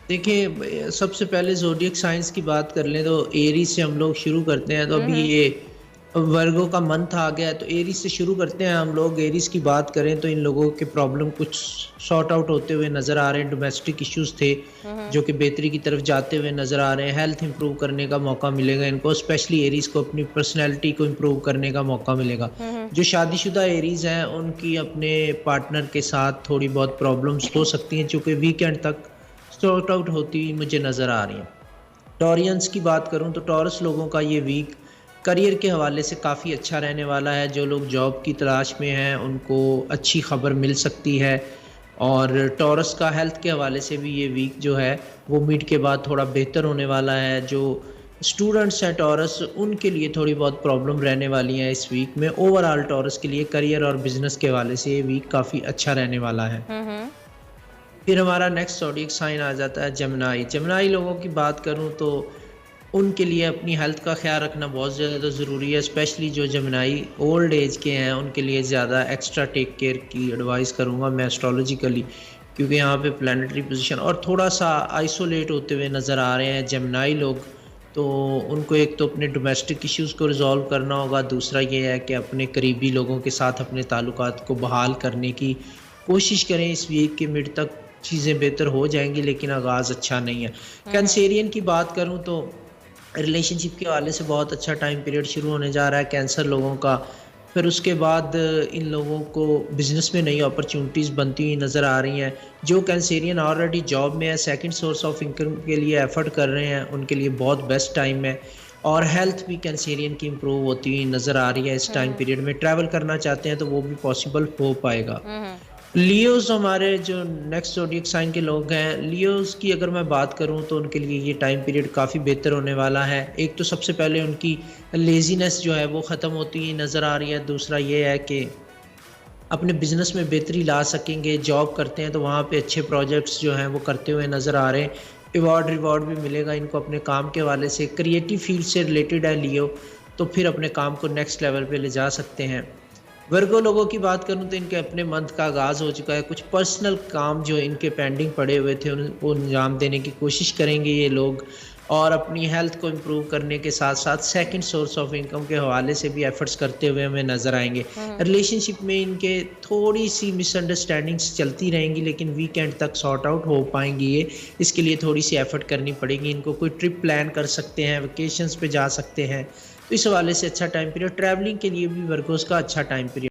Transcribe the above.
देखिए, सबसे पहले ज़ोडिएक साइंस की बात कर लें तो एरीज़ से हम लोग शुरू करते हैं। तो हुँ, अभी हुँ। ये वर्गो का मंथ आ गया है, तो एरीज़ से शुरू करते हैं हम लोग। एरीज़ की बात करें तो इन लोगों के प्रॉब्लम कुछ सॉर्ट आउट होते हुए नज़र आ रहे हैं। डोमेस्टिक इश्यूज़ थे, हुँ, हुँ। जो कि बेहतरी की तरफ जाते हुए नज़र आ रहे हैं। हेल्थ इंप्रूव करने का मौका मिलेगा इनको, स्पेशली एरीज़ को अपनी पर्सनैलिटी को इम्प्रूव करने का मौका मिलेगा। हुँ, हुँ। जो शादीशुदा एरीज़ हैं, उनकी अपने पार्टनर के साथ थोड़ी बहुत प्रॉब्लम्स हो सकती हैं, जो कि वीकेंड तक सॉर्ट आउट होती हुई मुझे नज़र आ रही हैं। टॉरियंस की बात करूँ तो टॉरस लोगों का ये वीक करियर के हवाले से काफ़ी अच्छा रहने वाला है। जो लोग जॉब की तलाश में हैं, उनको अच्छी खबर मिल सकती है। और टॉरस का हेल्थ के हवाले से भी ये वीक जो है, वो मिड के बाद थोड़ा बेहतर होने वाला है। जो स्टूडेंट्स हैं टॉरस, उनके लिए थोड़ी बहुत प्रॉब्लम रहने वाली है इस वीक में। ओवरऑल टॉरस के लिए करियर और बिज़नेस के हवाले से ये वीक काफ़ी अच्छा रहने वाला है। हुँ, हुँ। फिर हमारा नेक्स्ट ज़ोडिएक साइन आ जाता है जेमिनी। जेमिनी लोगों की बात करूँ तो उनके लिए अपनी हेल्थ का ख़्याल रखना बहुत ज़्यादा ज़रूरी है, स्पेशली जो जेमिनी ओल्ड एज के हैं, उनके लिए ज़्यादा एक्स्ट्रा टेक केयर की एडवाइस करूँगा मैं एस्ट्रोलॉजिकली, क्योंकि यहाँ पे प्लैनेटरी पोज़ीशन और थोड़ा-सा आइसोलेट होते हुए नज़र आ रहे हैं जेमिनी लोग। तो उनको एक तो अपने डोमेस्टिक इश्यूज़ को रिज़ॉल्व करना होगा, दूसरा ये है कि अपने करीबी लोगों के साथ अपने ताल्लुकात को बहाल करने की कोशिश करें। इस वीक के मिड तक चीज़ें बेहतर हो जाएँगी, लेकिन आगाज़ अच्छा नहीं है। हुँ, हुँ। कैंसेरियन की बात करूँ तो रिलेशनशिप के हवाले से बहुत अच्छा टाइम पीरियड शुरू होने जा रहा है कैंसर लोगों का। फिर उसके बाद इन लोगों को बिज़नेस में नई अपॉर्च्युनिटीज़ बनती हुई नज़र आ रही हैं। जो कैंसेरियन ऑलरेडी जॉब में है, सेकंड सोर्स ऑफ इनकम के लिए एफ़र्ट कर रहे हैं, उनके लिए बहुत बेस्ट टाइम है। और हेल्थ भी कैंसेरियन की इम्प्रूव होती हुई नज़र आ रही है इस हुँ, टाइम हुँ। पीरियड में। ट्रैवल करना चाहते हैं तो वो भी पॉसिबल हो पाएगा। हुँ, हुँ। लियोज़ हमारे जो नेक्स्ट ज़ोडिएक साइन के लोग हैं, लियोज़ की अगर मैं बात करूँ तो उनके लिए ये टाइम पीरियड काफ़ी बेहतर होने वाला है। एक तो सबसे पहले उनकी लेज़ीनेस जो है वो ख़त्म होती हुई नज़र आ रही है। दूसरा ये है कि अपने बिज़नेस में बेहतरी ला सकेंगे। जॉब करते हैं तो वहाँ पे अच्छे प्रोजेक्ट्स जो हैं वो करते हुए नज़र आ रहे हैं। अवार्ड-रिवॉर्ड भी मिलेगा इनको अपने काम के हवाले से। क्रिएटिव फ़ील्ड से रिलेटेड है लियो, तो फिर अपने काम को नेक्स्ट लेवल पे ले जा सकते हैं। वर्गो लोगों की बात करूँ तो इनके अपने मंथ का आगाज़ हो चुका है। कुछ पर्सनल काम जो इनके पेंडिंग पड़े हुए थे उनको अंजाम देने की कोशिश करेंगे ये लोग। और अपनी हेल्थ को इम्प्रूव करने के साथ-साथ सेकंड सोर्स ऑफ इनकम के हवाले से भी एफ़र्ट्स करते हुए हमें नज़र आएँगे। हुँ, हुँ। रिलेशनशिप में इनके थोड़ी-सी मिसअंडरस्टैंडिंग्स चलती रहेंगी, लेकिन वीकेंड तक सॉर्ट आउट हो पाएँगी ये। इसके लिए थोड़ी-सी एफ़र्ट करनी पड़ेगी इनको। कोई ट्रिप प्लान कर सकते हैं, वेकेशंस पे जा सकते हैं। तो इस हवाले से अच्छा टाइम पीरियड, ट्रैवलिंग के लिए भी वर्गोज़ का अच्छा टाइम पीरियड